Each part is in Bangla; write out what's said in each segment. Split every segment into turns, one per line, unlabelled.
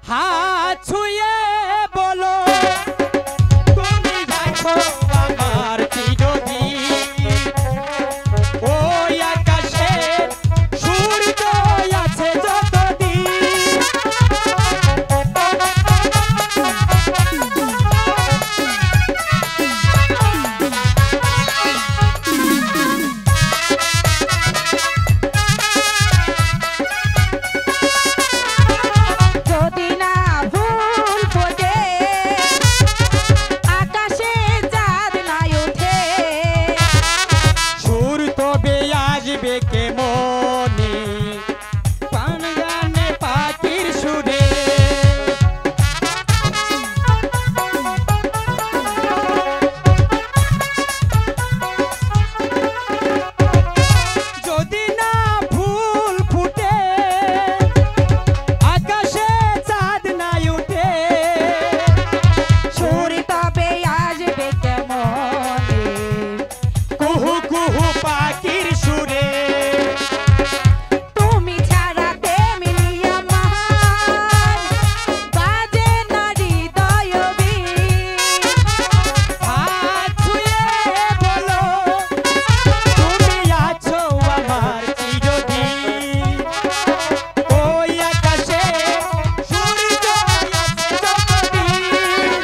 হাত ছুঁয়ে বলো তুমি দেখো আমার চিরদিন ওই আকাশে সূর্য আছে যতদিন
যদি না ভুল ফোটে আকাশে চাঁদ নাই ওঠে
সুর তবে আসবে কে মনে পান গানে পাখির সুরে যদি না ফুল ফুটে আকাশে চাঁদ নাই উঠে
সুর তবে আসবে কেমনে
কুহু কুহু পাখির সুরে
তুমি ছাড়া তেমনি আমার বাজে না হৃদয় বীণ।
হাত ছুঁয়ে বলো তুমি আছো আমার চিরদিন ওই আকাশে সূর্য আছে যতদিন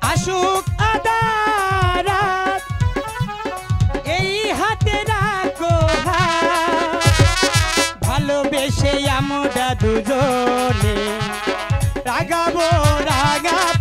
আসুক আদারাত এই হাতে রাখো হাত ভালোবেসে আমরা দুজনে রাগাবো রাগাবো